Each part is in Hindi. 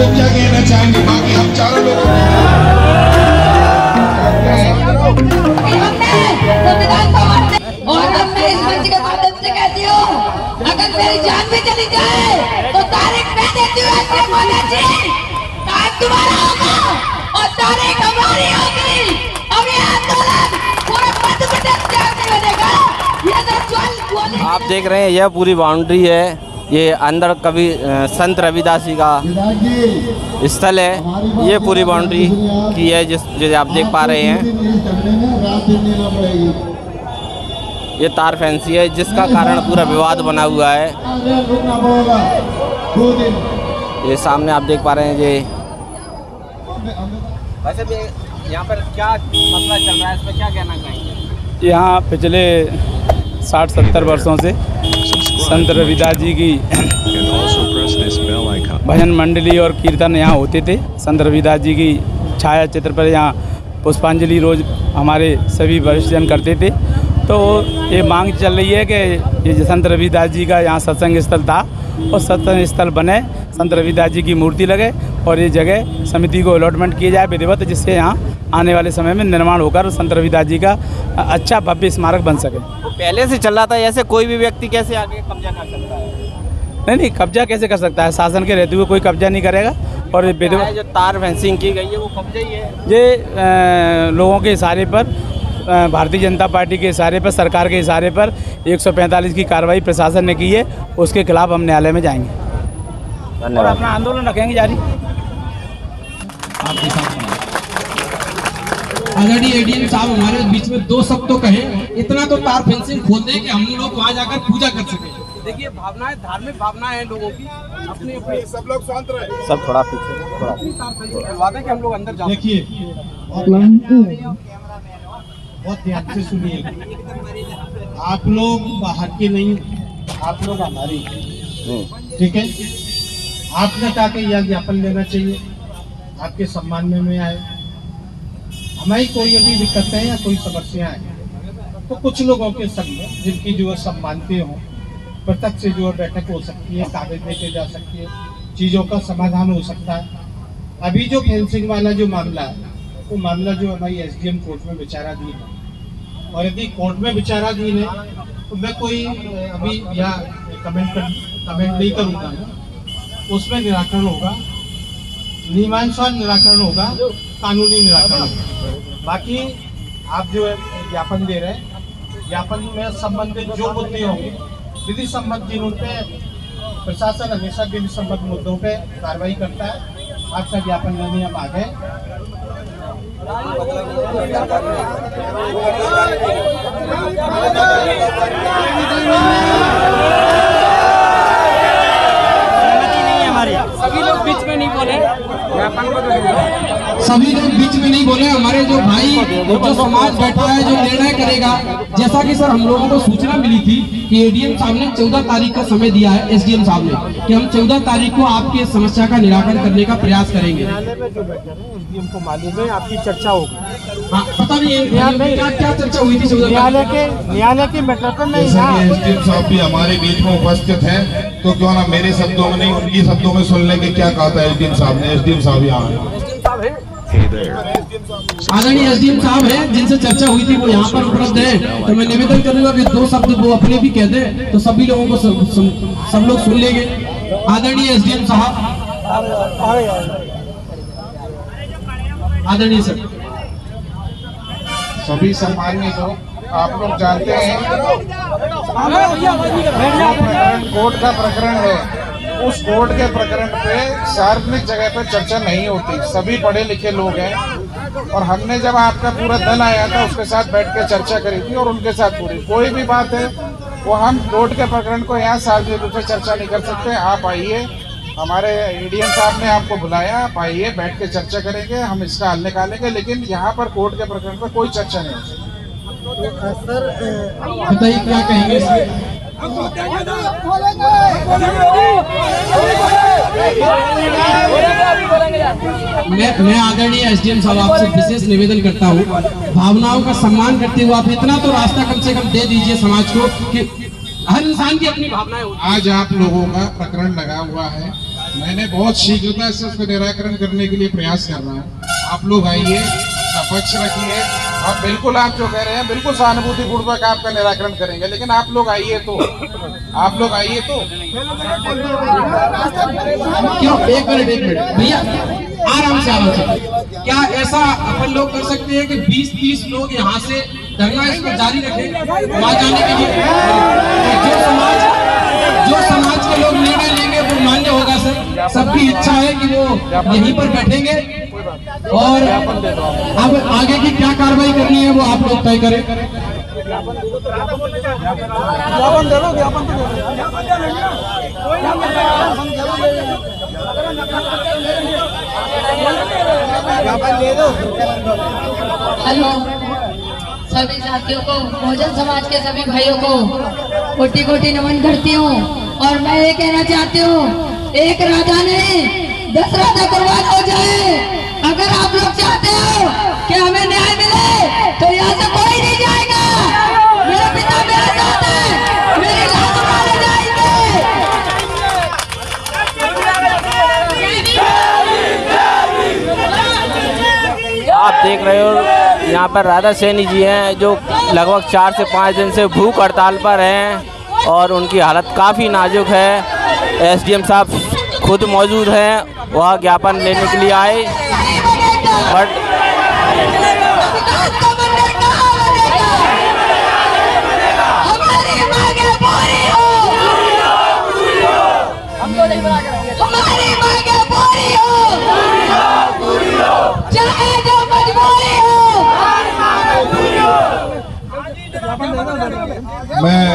क्या कहना चाहेंगे बाकी हम चारों लोग? और अब मैं इस मंच के माध्यम से कहती हूँ, अगर मेरी जान भी चली जाए तो तारीख मैं देती हूँ जी, काम तुम्हारा होगा और तारीख हमारी होगी। अब ये आंदोलन पूरे मध्य प्रदेश से आगे बनेगा। ये जो आप देख रहे हैं, यह पूरी बाउंड्री है, ये अंदर कभी संत रविदास जी का स्थल है। ये पूरी बाउंड्री की है जिसे आप देख पा रहे हैं। ये तार फैंसी है जिसका कारण पूरा विवाद बना हुआ है। ये सामने आप देख पा रहे हैं। ये वैसे भी यहाँ पर क्या मसला चल रहा है, इस पर क्या कहना चाहेंगे? यहाँ पिछले 60-70 वर्षों से संत रविदास जी की भजन मंडली और कीर्तन यहाँ होते थे। संत रविदास जी की छाया चित्र पर यहाँ पुष्पांजलि रोज हमारे सभी वरिष्ठ जन करते थे। तो ये मांग चल रही है कि ये संत रविदास जी का यहाँ सत्संग स्थल था और सत्संग स्थल बने, संत रविदास जी की मूर्ति लगे और ये जगह समिति को अलॉटमेंट किया जाए विधिवत, जिससे यहाँ आने वाले समय में निर्माण होकर संत रविदास जी का अच्छा भव्य स्मारक बन सके। पहले से चल रहा था, ऐसे कोई भी व्यक्ति कैसे आगे कब्जा कर सकता है? नहीं, कब्जा कैसे कर सकता है? शासन के रहते हुए कोई कब्जा नहीं करेगा। और विधिवत जो तार फेंसिंग की गई है वो कब्जा ही है। ये लोगों के इशारे पर, भारतीय जनता पार्टी के इशारे पर, सरकार के इशारे पर 145 की कार्रवाई प्रशासन ने की है। उसके खिलाफ हम न्यायालय में जाएंगे और अपना आंदोलन रखेंगे जारी। आदरणीय एडीएम साहब हमारे बीच में दो शब्द तो कहे, इतना तो तार फेंसिंग खोल दें कि हम लोग वहाँ जाकर पूजा कर सकें। देखिए, भावनाएं, धार्मिक भावनाएं हैं लोगों की अपनी अपनी। सब लोग शांत रहे, सब थोड़ा पीछे, थोड़ा तार फेंसिंग करवा दें कि हम लोग अंदर जाएं। देखिए बहुत ध्यान से सुनिए, आप लोग बाहर के नहीं, आप लोग हमारे, ठीक है? आपने कहा कि यह ज्ञापन लेना चाहिए, आपके सम्मान में मैं आए। हमारी कोई अभी दिक्कतें या कोई समस्याएं हैं तो कुछ लोगों के संग में, जिनकी जो सब मानते हो, प्रत्यक्ष से जो बैठक हो सकती है, कागज लेके जा सकती है, चीज़ों का समाधान हो सकता है। अभी जो फेंसिंग वाला जो मामला है, वो मामला जो हमारी एसडीएम कोर्ट में विचाराधीन है, और यदि कोर्ट में विचाराधीन है तो मैं कोई अभी यहाँ कमेंट नहीं करूँगा। उसमें निराकरण होगा, नियमानुसार निराकरण होगा, कानूनी निराकरण होगा। बाकी आप जो है ज्ञापन दे रहे हैं, ज्ञापन में संबंधित जो मुद्दे होंगे, विधि संबंधी उन पे प्रशासन हमेशा विधि संबंध मुद्दों पे कार्रवाई करता है। आपका ज्ञापन लेने हम आ गए। सभी लोग बीच में नहीं बोले, सभी लोग बीच में नहीं बोले। हमारे जो भाई जो समाज बैठा है, जो निर्णय करेगा, जैसा कि सर हम लोगों को सूचना मिली थी कि एडीएम साहब ने 14 तारीख का समय दिया है, एसडीएम साहब ने, कि हम 14 तारीख को आपकी समस्या का निराकरण करने का प्रयास करेंगे। एसडीएम को मालूम है आपकी चर्चा होगी। हाँ, पता नहीं क्या चर्चा हुई थी 14 न्यायालय के मैटर पर नहीं। एसडीएम साहब भी हमारे बीच में उपस्थित हैं, तो क्यों ना मेरे शब्दों में नहीं उनकी शब्दों में सुन लेंगे क्या कहा था एसडीएम साहब ने। एसडीएम साहब यहाँ है, आदरणीय एसडीएम साहब हैं, जिनसे चर्चा हुई थी वो यहाँ पर उपलब्ध है। तो मैं निवेदन करूंगा कि दो शब्द वो अपने भी कह दें तो सभी लोगों को सब लोग सुन लेंगे। आदरणीय एसडीएम साहब, आदरणीय सर, सभी सम्मानीय लोग, आप लोग जानते हैं कोर्ट का प्रकरण है, उस कोर्ट के प्रकरण पे सार्वजनिक जगह पे चर्चा नहीं होती। सभी पढ़े लिखे लोग हैं और हमने जब आपका पूरा दल आया था उसके साथ बैठ के चर्चा करी थी और उनके साथ पूरी कोई भी बात है वो हम कोर्ट के प्रकरण को यहाँ सार्वजनिक रूप से चर्चा नहीं कर सकते। आप आइए, हमारे एडीएम साहब ने आपको बुलाया, आप आइए, बैठ के चर्चा करेंगे, हम इसका हल निकालेंगे, लेकिन यहाँ पर कोर्ट के प्रकरण पर कोई चर्चा नहीं हो सकती। सर बताइए क्या कहेंगे इसमें? मैं आदरणीय एसडीएम साहब आपसे विशेष निवेदन करता हूँ, भावनाओं का सम्मान करते हुए आप इतना तो रास्ता कम से कम दे दीजिए समाज को कि हर इंसान की अपनी भावनाएं होती हैं। आज आप लोगों का प्रकरण लगा हुआ है, मैंने बहुत शीघ्रता से उसको निराकरण करने के लिए प्रयास कर रहा हूँ। आप लोग आइए, पक्ष रखिए, और बिल्कुल आप जो कह रहे हैं बिल्कुल सहानुभूतिपूर्वक आपका निराकरण करेंगे, लेकिन आप लोग आइए तो क्यों? एक मिनट भैया, आराम से। क्या ऐसा अपन लोग कर सकते हैं कि 20-30 लोग यहाँ से धरना इसको जारी रखें वहाँ जाने के लिए? जो समाज के लोग निर्णय लेंगे वो मान्य होगा सर। सबकी इच्छा है कि वो यहीं पर बैठेंगे, और अब आगे की क्या कार्रवाई करनी है वो आप लोग तय करें। हेलो सभी साथियों को, बहुजन समाज के सभी भाइयों को कोटि कोटि नमन करती हूँ। और मैं ये कहना चाहती हूँ, एक राजा नहीं 10 राजा कुर्बान हो जाए। अगर आप लोग चाहते हो कि हमें न्याय मिले तो यहाँ से कोई नहीं जाएगा। मेरे पिता मेरे साथ है, मेरी लाश उठाने जाएंगे। आप देख रहे हो यहाँ पर राधा सैनी जी हैं, जो लगभग 4 से 5 दिन से भूख हड़ताल पर हैं और उनकी हालत काफ़ी नाजुक है। एसडीएम साहब खुद मौजूद हैं, वह ज्ञापन लेने के लिए आए, बट मैं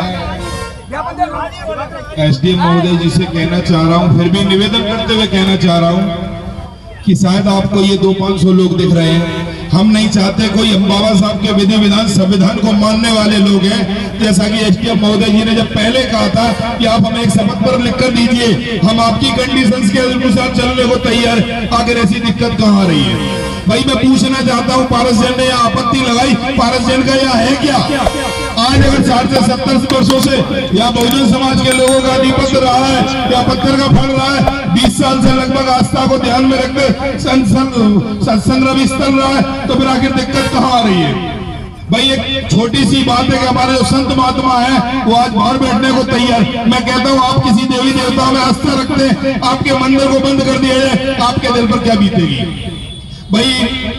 एसडीएम महोदय जी से कहना चाह रहा हूं, फिर भी निवेदन करते हुए कहना चाह रहा हूं कि शायद आपको ये 200-500 लोग दिख रहे हैं। हम नहीं चाहते कोई, हम बाबा साहब के विधि विधान संविधान को मानने वाले लोग हैं। जैसा कि एसडीएम महोदय जी ने जब पहले कहा था कि आप हमें एक शपथ पर लिख कर दीजिए, हम आपकी कंडीशंस के अनुसार चलने को तैयार। आखिर ऐसी दिक्कत कहाँ आ रही है? भाई मैं पूछना चाहता हूँ, पारस जैन ने यहाँ आपत्ति लगाई, पारस जैन का यहाँ है क्या? आज अगर 60 से 70 वर्षों से यहाँ बहुजन समाज के लोगों का आधिपत्य रहा है या पत्थर का फल रहा है, 20 साल से लगभग आस्था को ध्यान में रखकर सत्संग रवि स्थल रहा है, तो फिर आखिर दिक्कत कहाँ आ रही है? भाई एक छोटी सी बात है कि हमारे जो संत महात्मा है वो आज बाहर बैठने को तैयार। मैं कहता हूँ आप किसी देवी देवता में आस्था रखते हैं, आपके मंदिर को बंद कर दिया जाए, आपके दिल पर क्या बीतेगी? भाई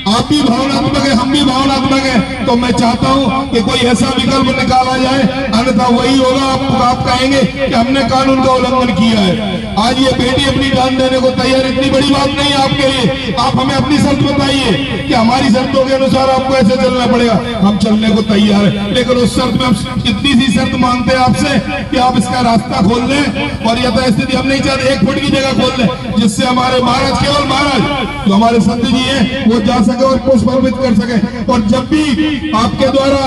आप भी भावनात्मक है, हम भी भावनात्मक है, तो मैं चाहता हूं कि कोई ऐसा विकल्प निकाला जाए, अन्यथा वही होगा आप कहेंगे कि हमने कानून का उल्लंघन किया है। आज ये बेटी अपनी जान देने को तैयार, इतनी बड़ी बात नहीं है आपके लिए। आप हमें अपनी शर्त बताइए कि हमारी शर्तों के अनुसार आपको ऐसे चलना पड़ेगा, हम चलने को तैयार है, लेकिन उस शर्त में हम इतनी सी शर्त मांगते हैं आपसे कि आप इसका रास्ता खोल दें, और यथास्थिति हम नहीं चाहते 1 फुट की जगह खोल दें, जिससे हमारे महाराज, केवल महाराज जो हमारे संत जी हैं वो जा सके और पुष्प अर्पित कर सके। और जब भी आपके द्वारा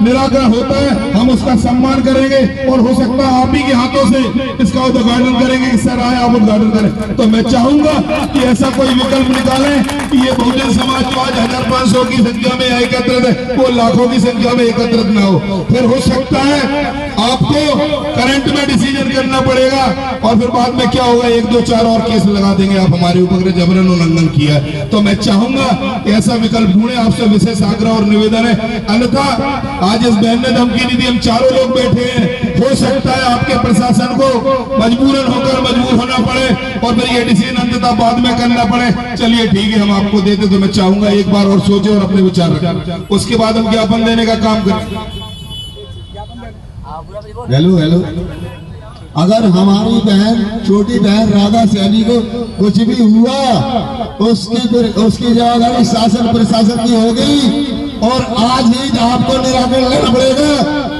निराकरण होता है हम उसका सम्मान करेंगे, और हो सकता है आप ही के हाथों से इसका उद्घाटन करेंगे कि सर आए आप उद्घाटन करें। तो मैं चाहूंगा कि ऐसा कोई विकल्प निकालें कि ये बहुजन समाज जो आज 1500 की संख्या में एकत्रित है वो लाखों की संख्या में एकत्रित ना हो। फिर हो सकता है आपको करंट में डिसीजन करना पड़ेगा, और फिर बाद में क्या होगा, 1, 2, 4 और केस लगा देंगे आप हमारे ऊपर जबरन उल्लंघन किया। तो मैं चाहूंगा ऐसा विकल्प ढूंढे, आपसे विशेष आग्रह और निवेदन है। अन्यथा आज इस बहन ने धमकी नहीं दी, हम चारों लोग बैठे हैं, हो सकता है आपके प्रशासन को मजबूरन होकर मजबूर होना पड़े और फिर ये डिसीजन अंततः बाद में करना पड़े। चलिए ठीक है, हम आपको देते, तो मैं चाहूंगा एक बार और सोचे और अपने विचार रखें, उसके बाद हम ज्ञापन देने का काम करें। हेलो, अगर हमारी बहन, छोटी बहन राधा सैनी को कुछ भी हुआ, उसकी जवाबदारी शासन प्रशासन की हो गई, और आज ही आपको निराकरण लेना पड़ेगा,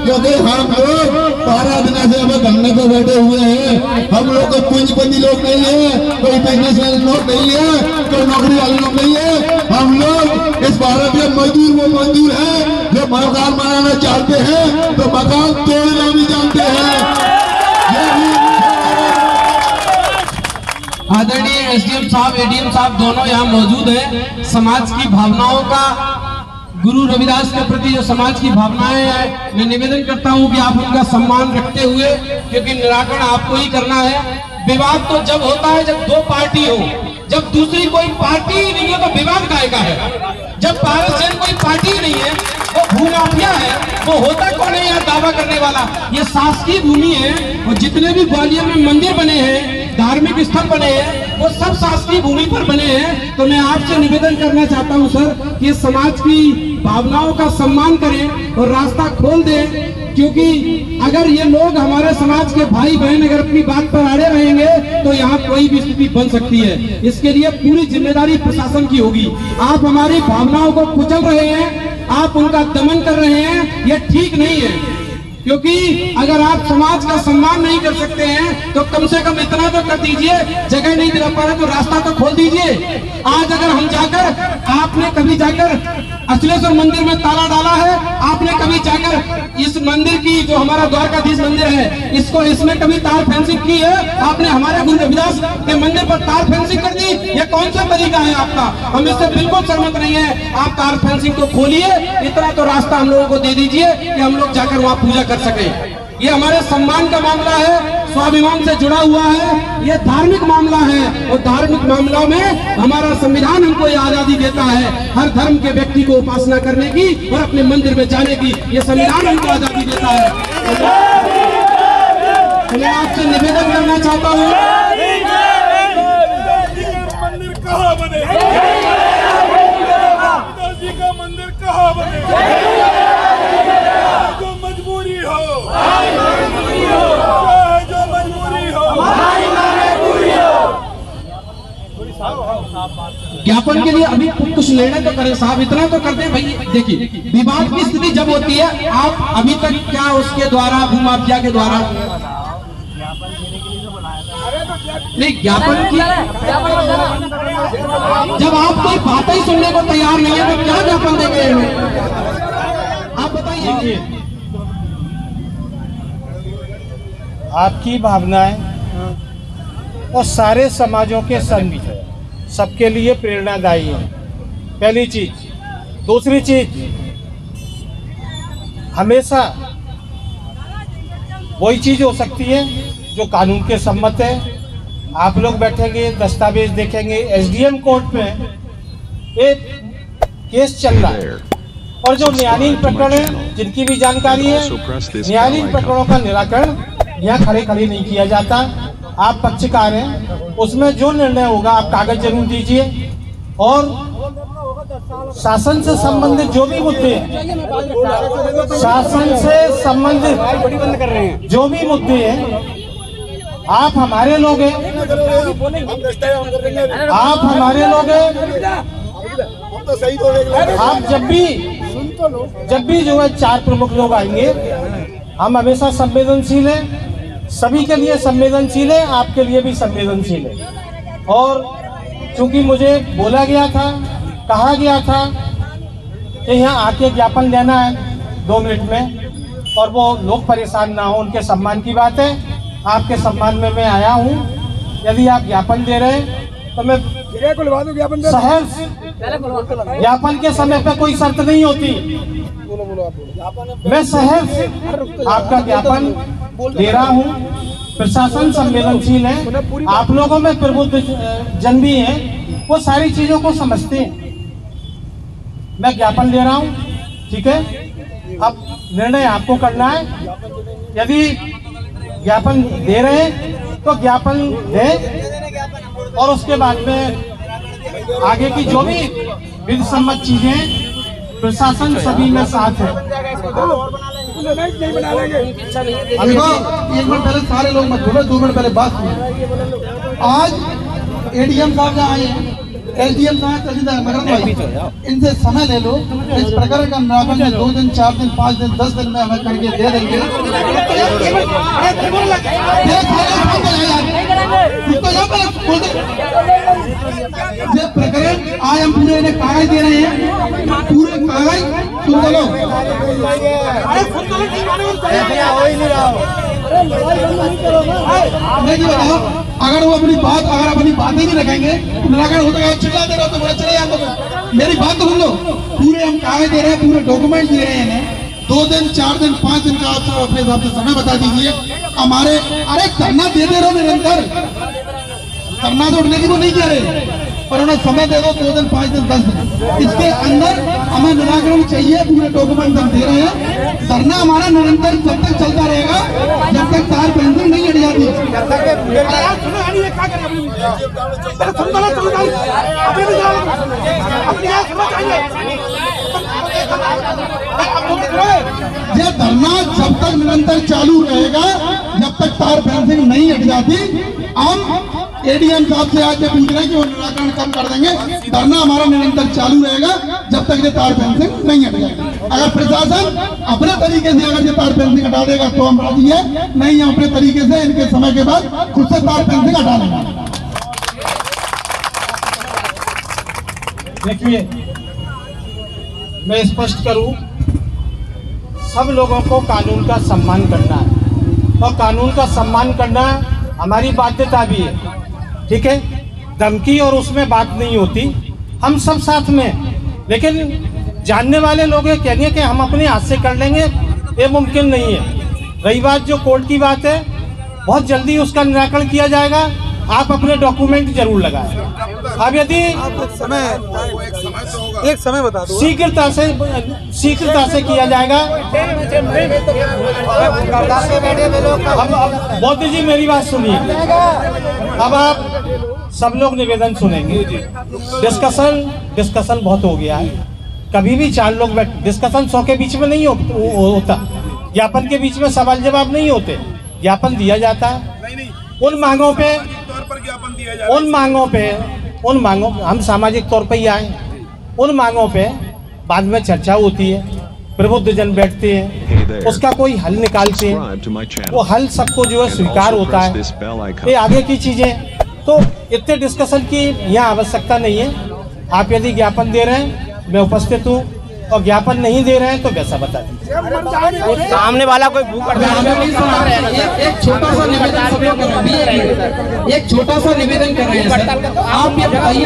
क्योंकि हम लोग 12 दिन से हमें धरने पर बैठे हुए हैं। हम लोग कोई पूंजीपति लोग नहीं है, कोई बिजनेस वाले लोग नहीं है, कोई नौकरी वाले लोग नहीं है। हम लोग इस भारत में मजदूर, वो मजदूर है जो मकान बनाना चाहते हैं तो मकान तोड़ना भी जानते हैं। आदरणीय एसडीएम साहब, एडीएम साहब दोनों यहाँ मौजूद हैं। समाज की भावनाओं का, गुरु रविदास के प्रति जो समाज की भावनाएं हैं, मैं निवेदन करता हूं कि आप उनका सम्मान रखते हुए, क्योंकि निराकरण आपको ही करना है, विवाद तो जब होता है जब दो पार्टी हो, जब दूसरी कोई पार्टी ही नहीं है तो विवाद काहे का है। जब भारत सेन कोई पार्टी ही नहीं है, वो भूमाफिया है, वो होता कौन है यहाँ दावा करने वाला। ये शासकीय भूमि है और जितने भी ग्वालियर में मंदिर बने हैं, धार्मिक स्थल बने हैं, वो सब शासकीय भूमि पर बने हैं। तो मैं आपसे निवेदन करना चाहता हूँ सर कि समाज की भावनाओं का सम्मान करें और रास्ता खोल दें, क्योंकि अगर ये लोग हमारे समाज के भाई बहन अगर अपनी बात पर अड़े रहेंगे तो यहाँ कोई भी स्थिति बन सकती है। इसके लिए पूरी जिम्मेदारी प्रशासन की होगी। आप हमारी भावनाओं को कुचल रहे हैं, आप उनका दमन कर रहे हैं, ये ठीक नहीं है। क्योंकि अगर आप समाज का सम्मान नहीं कर सकते हैं तो कम से कम इतना तो कर दीजिए, जगह नहीं दिला पा रहे तो रास्ता तो खोल दीजिए। आज अगर हम जाकर, आपने कभी जाकर अचलेश्वर मंदिर में ताला डाला है, आपने कभी जाकर इस मंदिर की जो हमारा द्वारकाधीश मंदिर है इसमें कभी तार फेंसिंग की है? आपने हमारे गुरु रविदास के मंदिर पर तार फेंसिंग कर दी? ये कौन सा तरीका है आपका? हम इससे बिल्कुल सहमत नहीं है। आप तार फेंसिंग को खोलिए, इतना तो रास्ता हम लोगों को दे दीजिए कि हम लोग जाकर वहाँ पूजा कर सके। ये हमारे सम्मान का मामला है, स्वाभिमान से जुड़ा हुआ है, ये धार्मिक मामला है और धार्मिक मामलों में हमारा संविधान हमको ये आजादी देता है हर धर्म के व्यक्ति को उपासना करने की और अपने मंदिर में जाने की, ये संविधान हमको आजादी देता है। तो मैं आपसे निवेदन करना चाहता हूँ, मंदिर कहाँ बने, पिताजी का मंदिर कहाँ बने, जो मजबूरी हो, जो मजबूरी हो, ज्ञापन के लिए अभी कुछ निर्णय तो करें साहब, इतना तो कर दें भाई। देखिए विवाद की स्थिति जब होती है, आप अभी तक क्या उसके द्वारा भूमाफिया के द्वारा नहीं ज्ञापन की, जब आप कोई बात ही सुनने को तैयार नहीं है तो क्या ज्ञापन देंगे? आप बताइए। आपकी भावनाएं और सारे समाजों के संग सबके लिए प्रेरणादायी है, पहली चीज। दूसरी चीज, हमेशा वही चीज हो सकती है जो कानून के सम्मत है। आप लोग बैठेंगे, दस्तावेज देखेंगे, एसडीएम कोर्ट में एक केस चल रहा है और जो न्यायालयीन प्रकरण है, जिनकी भी जानकारी है, न्यायालयीन प्रकरणों का निराकरण यहाँ खड़े खड़े नहीं किया जाता। आप पक्षकार हैं, उसमें जो निर्णय होगा आप कागज जरूर दीजिए और शासन से संबंधित जो भी मुद्दे हैं, शासन से संबंधित जो भी मुद्दे हैं, आप हमारे लोग हैं, आप हमारे लोग हैं। आप जब भी जो है 4 प्रमुख लोग आएंगे, हम हमेशा संवेदनशील हैं, सभी के लिए संवेदनशील है, आपके लिए भी संवेदनशील है। और चूंकि मुझे बोला गया था, कहा गया था कि यहाँ आके ज्ञापन देना है 2 मिनट में और वो लोग परेशान ना हो, उनके सम्मान की बात है। आपके सम्मान में मैं आया हूँ। यदि आप ज्ञापन दे रहे हैं तो मैं सहर्ष, ज्ञापन के समय पे कोई शर्त नहीं होती, मैं सहर्ष आपका ज्ञापन दे रहा हूँ। प्रशासन संवेदनशील है, आप लोगों में प्रबुद्ध जन भी हैं, वो सारी चीजों को समझते हैं। मैं ज्ञापन दे रहा हूँ, ठीक है। अब निर्णय आपको करना है। यदि ज्ञापन दे रहे हैं तो ज्ञापन दें और उसके बाद में आगे की जो भी विधि सम्मत चीजें, प्रशासन सभी में साथ है। एक बार पहले सारे लोग मत बोलो, 2 मिनट पहले बात सुनो। आज एडीएम साहब जहाँ आए हैं, एसडीएम साहब, तहसीलदार मगरम भाई, इनसे समय ले लो। इस प्रकरण का निराकरण में 2 दिन, 4 दिन, 5 दिन, 10 दिन में हमें करके दे देंगे। ये प्रकरण आज हम पूरे इन्हें कागज दे रहे हैं, पूरे कागज सुन लो। बताओ, अगर वो अपनी बात ही नहीं रखेंगे, निराकरण होता है, चिल्ला दे रहे हो तो बोले चले जाओ। तो मेरी बात तो सुन लो। पूरे हम कागज दे रहे हैं, पूरे डॉक्यूमेंट दे रहे हैं इन्हें। 2 दिन, 4 दिन, 5 दिन का आप अपने हिसाब से समय बता दीजिए। हमारे अरे धरना दे रहे निरंतर, धरना तो उठने की वो नहीं कह रहे, पर उन्हें समय दे दो 2 दिन 5 दिन 10 दिन, इसके अंदर हमें निराकरण चाहिए। पूरे डॉक्यूमेंट हम दे रहे हैं। धरना हमारा निरंतर जब तक चलता रहेगा जब तक तार पेंसिल नहीं हट जाती। ये धरना जब तक निरंतर चालू रहेगा जब तक तार फेंसिंग नहीं हट जाती। हम एडीएम साहब से आज पूछ रहे हैं कि वो निराकरण कब कर देंगे। धरना हमारा निरंतर चालू रहेगा जब तक ये तार फेंसिंग नहीं हट जाएगी। अगर प्रशासन अपने तरीके से अगर ये तार फेंसिंग हटा देगा तो हम राजी है, नहीं हम अपने तरीके से इनके समय के बाद खुद से तार फेंसिंग हटा लेंगे। देखिए, मैं स्पष्ट करूं, सब लोगों को कानून का सम्मान करना है और कानून का सम्मान करना हमारी बाध्यता भी है। ठीक है, धमकी और उसमें बात नहीं होती, हम सब साथ में। लेकिन जानने वाले लोग ये कहेंगे कि हम अपने हाथ से कर लेंगे, ये मुमकिन नहीं है। रही बात जो कोर्ट की बात है, बहुत जल्दी उसका निराकरण किया जाएगा। आप अपने डॉक्यूमेंट जरूर लगाएं। अब यदि एक समय बता दो, शीघ्रता से किया जाएगा। अब मोदी जी मेरी बात सुनिए, अब आप सब लोग निवेदन सुनेंगे। डिस्कशन बहुत हो गया है। कभी भी 4 लोग बैठ, डिस्कशन 100 के बीच में नहीं होता, ज्ञापन के बीच में सवाल जवाब नहीं होते, ज्ञापन दिया जाता है। उन मांगों पे हम सामाजिक तौर पे ही आए, उन मांगों पे बाद में चर्चा होती है, प्रबुद्ध जन बैठते हैं, उसका कोई हल निकालते हैं, वो हल सबको जो है स्वीकार होता है। ये आगे की चीजें, तो इतने डिस्कशन की यहाँ आवश्यकता नहीं है। आप यदि ज्ञापन दे रहे हैं, मैं उपस्थित हूँ, और ज्ञापन नहीं दे रहे हैं तो वैसा बता दीजिए। सामने वाला कोई भूख एक छोटा सा निवेदन कर रहे हैं सर। आप ये बताइए,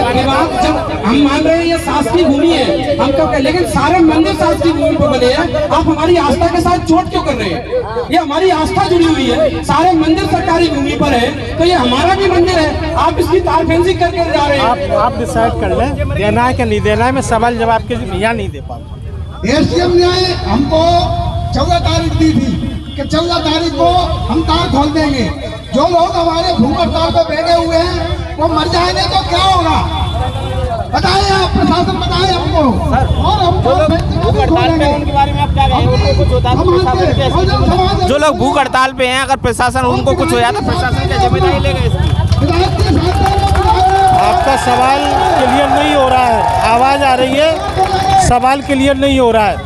जब हम मान रहे हैं ये शासकीय भूमि है, हम क्यों कहें, लेकिन सारे मंदिर शासकीय भूमि पर बने हैं। आप हमारी आस्था के साथ चोट क्यों कर रहे हैं? ये हमारी आस्था जुड़ी हुई है, सारे मंदिर सरकारी भूमि पर है, तो ये हमारा भी मंदिर है। आप इसकी तार फेंसिंग करके जा रहे हैं। आप डिसाइड कर लें, देना है कि नहीं देना है। मैं सवाल जवाब के यहाँ नहीं दे पाऊँ। एसडीएम ने हमको 14 तारीख दी थी कि 14 तारीख को हम तार खोल देंगे। जो लोग हमारे भूख हड़ताल पे बैठे हुए हैं वो मर जाएंगे तो क्या होगा, बताएं आप, प्रशासन बताएं हमको। और हम भूख हड़ताल पे उनके बारे में आप क्या कहेंगे? जो लोग भूख हड़ताल पे हैं, अगर प्रशासन उनको कुछ हो जाता, प्रशासन क्या जिम्मेदारी लेगा इसकी? आपका सवाल क्लियर नहीं हो रहा है, आवाज आ रही है, सवाल क्लियर नहीं हो रहा है,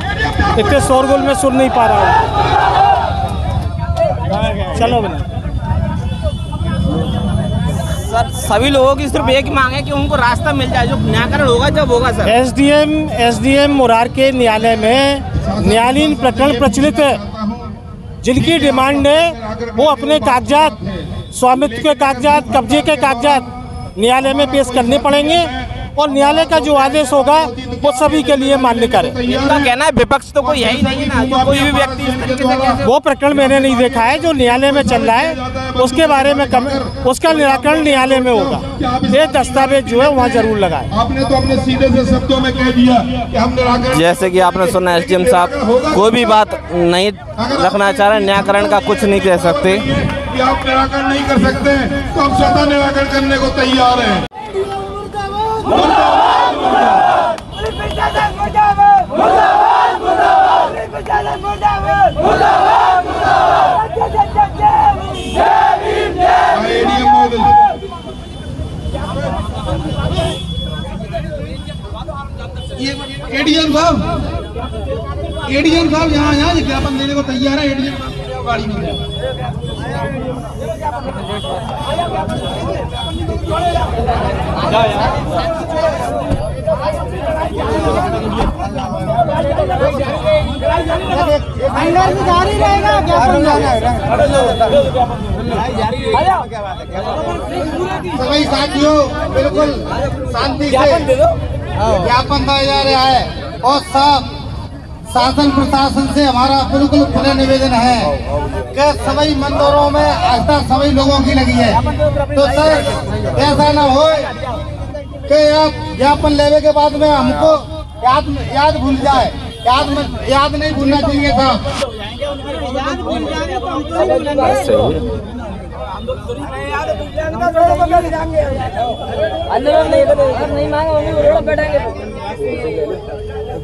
इतने शोरगुल में सुन नहीं पा रहा हूँ। चलो सर, सभी लोगों की सिर्फ एक मांग है कि उनको रास्ता मिल जाए, जो निराकरण होगा जब होगा सर। एसडीएम मुरार के न्यायालय में न्यायालयीन प्रकरण प्रचलित है। जिनकी डिमांड है वो अपने कागजात, स्वामित्व के कागजात, कब्जे के कागजात न्यायालय में पेश करने पड़ेंगे, और न्यायालय का जो आदेश होगा वो सभी के लिए मान्य करे। इनका कहना है विपक्ष तो कोई यही नहीं है ना, जो कोई भी व्यक्ति इस तरीके से कैसे... वो प्रकरण मैंने नहीं देखा है, जो न्यायालय में चल रहा है उसके बारे में उसका निराकरण न्यायालय में होगा। ये दस्तावेज जो है वहाँ जरूर लगाए। आपने तो अपने सीधे से शब्दों में कह दिया कि हम निराकरण, जैसे कि आपने सुना एसडीएम साहब कोई भी बात नहीं रखना चाह रहे, निराकरण का कुछ नहीं कह सकते कि आप निराकरण नहीं कर सकते, तो हम स्वतः निराकरण करने को तैयार हैं। एडीएम साहब यहाँ ज्ञापन देने को तैयार है। एडीएम साहब गाड़ी में जारी रहेगा, सभी साथियों बिल्कुल शांति से ज्ञापन दिया जा रहा है, और शासन प्रशासन से हमारा बिल्कुल खुला निवेदन है कि सभी मंदिरों में आस्था सभी लोगों की लगी है। तो सर ऐसा ना हो कि आप ज्ञापन लेने के बाद में हमको याद भूल जाए। याद नहीं भूलना चाहिए था।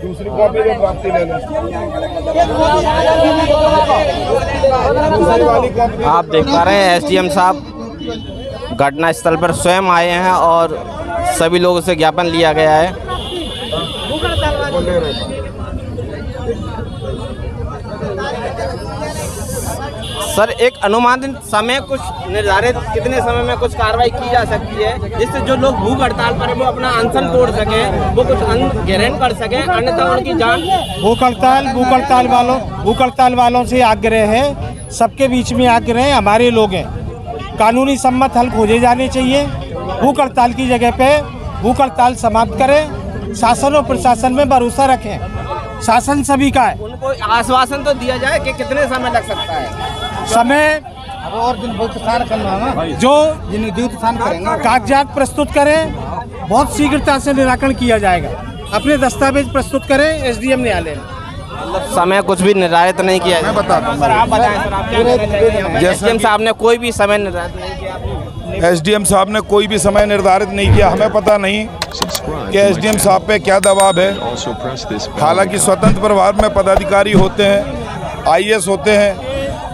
दूसरी कॉपी की प्राप्ति ले लें। आप देख पा रहे हैं एसडीएम साहब घटना स्थल पर स्वयं आए हैं और सभी लोगों से ज्ञापन लिया गया है। सर, एक अनुमानित समय कुछ निर्धारित कितने समय में कुछ कार्रवाई की जा सकती है जिससे जो लोग भूख हड़ताल पर वो अपना अनशन तोड़ सकें, वो कुछ अन्न ग्रहण कर सकें, अन्यथा उनकी जान। भूख हड़ताल वालों से आग्रह है, सबके बीच में आग्रह है, हमारे लोग हैं, कानूनी सम्मत हल खोजे जाने चाहिए। भूख हड़ताल की जगह पे भूख हड़ताल समाप्त करें, शासन और प्रशासन में भरोसा रखें, शासन सभी का है। उनको आश्वासन तो दिया जाए कि कितने समय लग सकता है। समय और जो कागजात प्रस्तुत करें, बहुत शीघ्रता से निराकरण किया जाएगा। अपने दस्तावेज प्रस्तुत करें एसडीएम न्यायालय में। समय कुछ भी निर्धारित नहीं किया। मैं बताता हूं सर, आप बताएं सर, आप क्या कहना चाहेंगे? एसडीएम साहब ने कोई भी समय निर्धारित नहीं किया। एसडीएम साहब ने कोई भी समय निर्धारित नहीं किया। हमें पता नहीं कि एसडीएम साहब पे क्या दबाव है। हालांकि स्वतंत्र प्रभार में पदाधिकारी होते हैं, आईएएस होते हैं।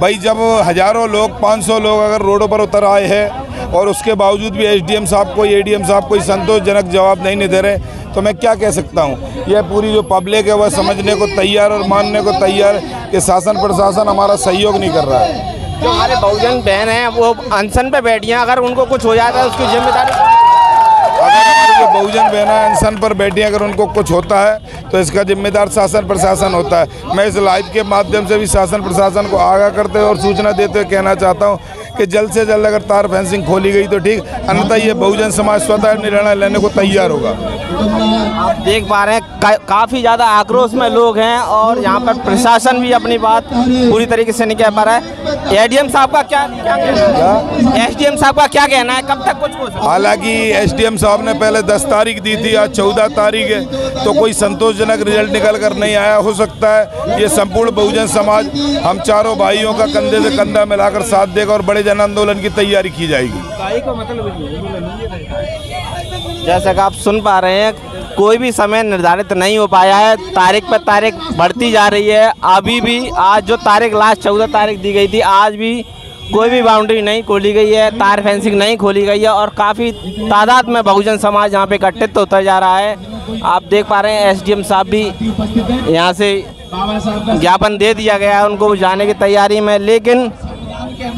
भाई जब हजारों लोग 500 लोग अगर रोडों पर उतर आए हैं और उसके बावजूद भी एसडीएम साहब को एडीएम साहब कोई संतोषजनक जवाब नहीं दे रहे, तो मैं क्या कह सकता हूँ। यह पूरी जो पब्लिक है वह समझने को तैयार और मानने को तैयार कि शासन प्रशासन हमारा सहयोग नहीं कर रहा है। जो हमारे बहुजन बहन हैं वो अनशन पे बैठी हैं, अगर उनको कुछ हो जाता है उसकी जिम्मेदारी। अगर हमारी जो बहुजन बहना अनशन पर बैठी हैं, अगर उनको कुछ होता है तो इसका जिम्मेदार शासन प्रशासन होता है। मैं इस लाइव के माध्यम से भी शासन प्रशासन को आगाह करते हुए और सूचना देते हुए कहना चाहता हूं कि जल्द से जल्द अगर तार फेंसिंग खोली गई तो ठीक, अन्यथा ये बहुजन समाज स्वतः निर्णय लेने को तैयार होगा। आप देख पा रहे हैं काफ़ी ज़्यादा आक्रोश में लोग हैं और यहाँ पर प्रशासन भी अपनी बात पूरी तरीके से नहीं कह पा रहा है। एडीएम साहब का क्या कहना है? एसडीएम साहब का क्या कहना है, कब तक कुछ? हालांकि एसडीएम साहब ने पहले 10 तारीख दी थी, आज 14 तारीख है, तो कोई संतोषजनक रिजल्ट निकल कर नहीं आया। हो सकता है ये संपूर्ण बहुजन समाज हम चारों भाइयों का कंधे से कंधा मिलाकर साथ देगा और बड़े जन आंदोलन की तैयारी की जाएगी। जैसा कि आप सुन पा रहे हैं, कोई भी समय निर्धारित नहीं हो पाया है, तारीख पर तारीख बढ़ती जा रही है। अभी भी आज जो तारीख लास्ट 14 तारीख दी गई थी, आज भी कोई भी बाउंड्री नहीं खोली गई है, तार फेंसिंग नहीं खोली गई है और काफ़ी तादाद में बहुजन समाज यहाँ पे इकट्ठित होता जा रहा है। आप देख पा रहे हैं एसडीएम साहब भी यहाँ से ज्ञापन दे दिया गया है, उनको जाने की तैयारी में, लेकिन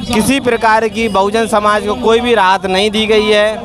किसी प्रकार की बहुजन समाज को कोई भी राहत नहीं दी गई है।